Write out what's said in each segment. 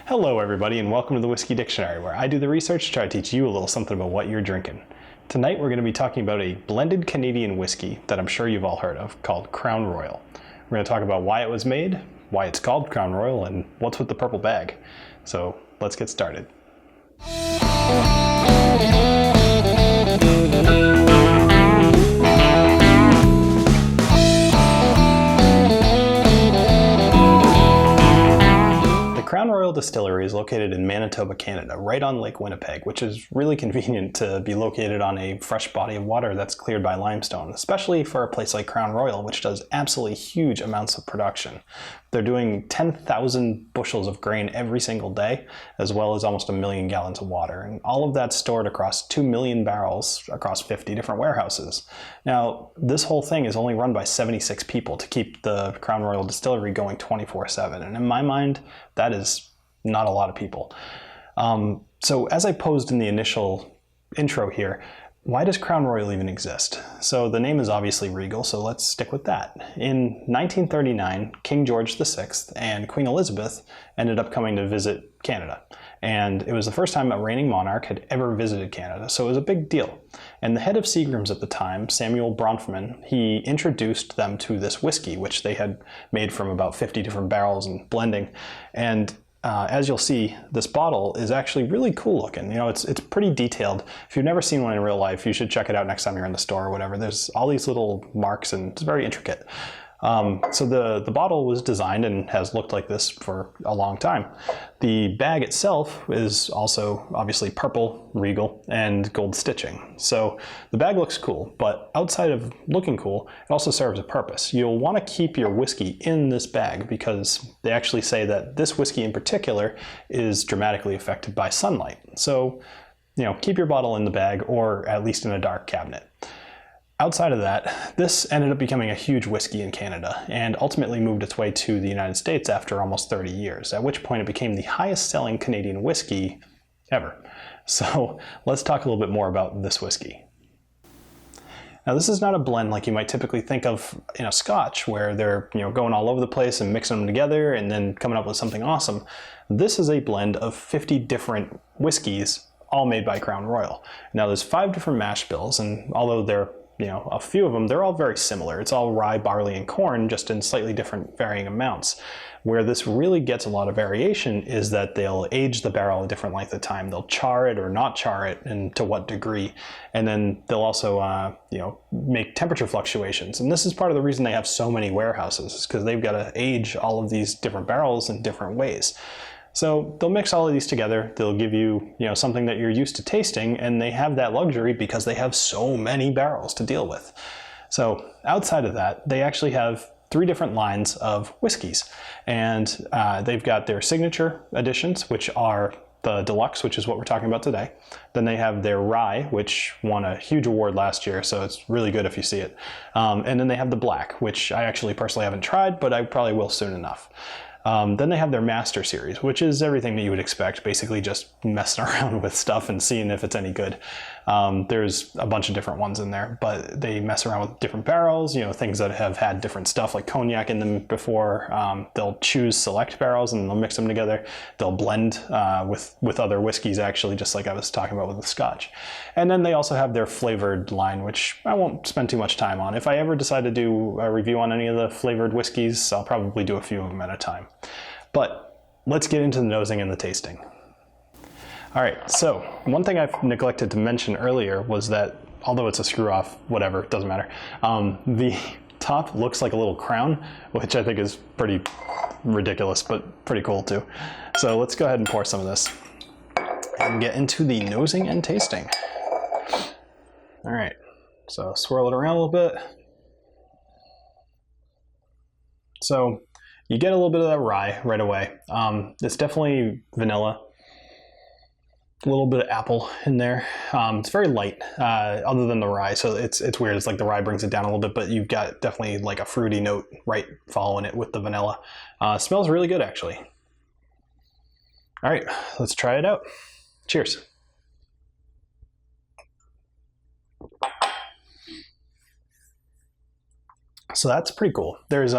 Hello everybody and welcome to the Whiskey Dictionary, where I do the research to try to teach you a little something about what you're drinking. Tonight we're going to be talking about a blended Canadian whiskey that I'm sure you've all heard of called Crown Royal. We're going to talk about why it was made, why it's called Crown Royal, and what's with the purple bag. So let's get started. Crown Royal Distillery is located in Manitoba, Canada, right on Lake Winnipeg, which is really convenient to be located on a fresh body of water that's cleared by limestone, especially for a place like Crown Royal, which does absolutely huge amounts of production. They're doing 10,000 bushels of grain every single day, as well as almost 1 million gallons of water, and all of that's stored across 2 million barrels across 50 different warehouses. Now, this whole thing is only run by 76 people to keep the Crown Royal Distillery going 24/7, and in my mind, that is not a lot of people. So as I posed in the initial intro here, why does Crown Royal even exist? So the name is obviously regal, so let's stick with that. In 1939, King George VI and Queen Elizabeth ended up coming to visit Canada. And it was the first time a reigning monarch had ever visited Canada, so it was a big deal. And the head of Seagram's at the time, Samuel Bronfman, he introduced them to this whiskey, which they had made from about 50 different barrels and blending. And as you'll see, this bottle is actually really cool looking. You know, it's pretty detailed. If you've never seen one in real life, you should check it out next time you're in the store or whatever. There's all these little marks and it's very intricate. So the bottle was designed and has looked like this for a long time. The bag itself is also obviously purple, regal, and gold stitching. So the bag looks cool, but outside of looking cool, it also serves a purpose. You'll want to keep your whiskey in this bag because they actually say that this whiskey in particular is dramatically affected by sunlight. So, you know, keep your bottle in the bag or at least in a dark cabinet. Outside of that, this ended up becoming a huge whiskey in Canada and ultimately moved its way to the United States after almost 30 years, at which point it became the highest selling Canadian whiskey ever. So let's talk a little bit more about this whiskey. Now, this is not a blend like you might typically think of in a Scotch, where they're going all over the place and mixing them together and then coming up with something awesome. This is a blend of 50 different whiskeys, all made by Crown Royal. Now, there's 5 different mash bills, and although they're a few of them, they're all very similar. It's all rye, barley, and corn, just in slightly different varying amounts. Where this really gets a lot of variation is that they'll age the barrel a different length of time. They'll char it or not char it, and to what degree. And then they'll also, make temperature fluctuations. And this is part of the reason they have so many warehouses, is because they've got to age all of these different barrels in different ways. So they'll mix all of these together. They'll give you, something that you're used to tasting, and they have that luxury because they have so many barrels to deal with. So outside of that, they actually have 3 different lines of whiskeys, and they've got their signature editions, which are the deluxe, which is what we're talking about today. Then they have their rye, which won a huge award last year, so it's really good if you see it. And then they have the black, which I actually personally haven't tried, but I probably will soon enough. Then they have their Master Series, which is everything that you would expect, basically just messing around with stuff and seeing if it's any good. There's a bunch of different ones in there, but they mess around with different barrels, things that have had different stuff like cognac in them before. They'll choose select barrels and they'll mix them together. They'll blend with other whiskeys, actually, just like I was talking about with the Scotch. And then they also have their flavored line, which I won't spend too much time on. If I ever decide to do a review on any of the flavored whiskeys, I'll probably do a few of them at a time. But let's get into the nosing and the tasting. All right, so one thing I've neglected to mention earlier was that, although it's a screw off, whatever, it doesn't matter, the top looks like a little crown, which I think is pretty ridiculous, but pretty cool too. So let's go ahead and pour some of this and get into the nosing and tasting. All right, so swirl it around a little bit. So you get a little bit of that rye right away. It's definitely vanilla. A little bit of apple in there. It's very light, other than the rye, so it's weird. It's like the rye brings it down a little bit, but you've got definitely like a fruity note right following it with the vanilla. Smells really good, actually. All right, let's try it out. Cheers. So that's pretty cool. There's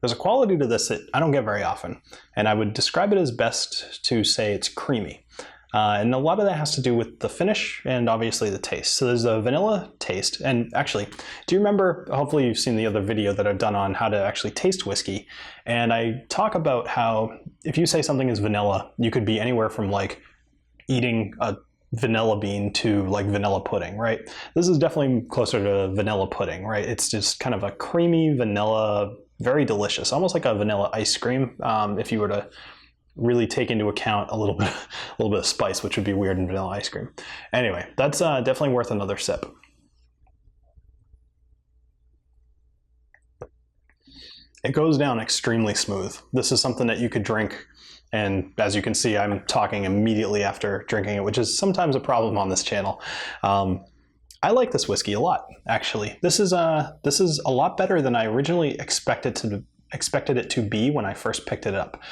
There's a quality to this that I don't get very often, and I would describe it as best to say it's creamy. And a lot of that has to do with the finish and obviously the taste. So there's a vanilla taste. And actually, do you remember, hopefully you've seen the other video that I've done on how to actually taste whiskey. And I talk about how if you say something is vanilla, you could be anywhere from like eating a vanilla bean to like vanilla pudding, right? This is definitely closer to vanilla pudding, right? It's just kind of a creamy vanilla, very delicious, almost like a vanilla ice cream. If you were to really take into account a little bit of spice, which would be weird in vanilla ice cream. Anyway, that's definitely worth another sip. It goes down extremely smooth. This is something that you could drink, and as you can see, I'm talking immediately after drinking it, which is sometimes a problem on this channel. I like this whiskey a lot, actually. This is a lot better than I originally expected it to be when I first picked it up.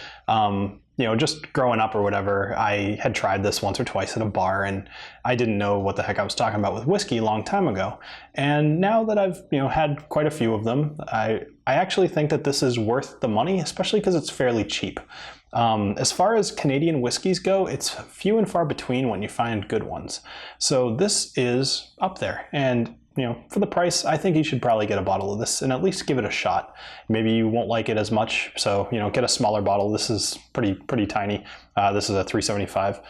You know, just growing up or whatever, I had tried this once or twice at a bar, and I didn't know what the heck I was talking about with whiskey a long time ago. And now that I've, you know, had quite a few of them, I actually think that this is worth the money, especially because it's fairly cheap. As far as Canadian whiskeys go, it's few and far between when you find good ones. So this is up there, and you know, for the price, I think you should probably get a bottle of this and at least give it a shot. Maybe you won't like it as much, so you know, get a smaller bottle. This is pretty tiny. This is a 375,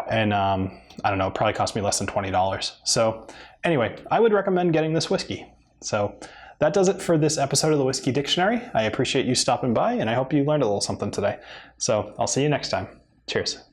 and I don't know, it probably cost me less than $20. So anyway, I would recommend getting this whiskey. So that does it for this episode of the Whiskey Dictionary. I appreciate you stopping by, and I hope you learned a little something today. So I'll see you next time. Cheers.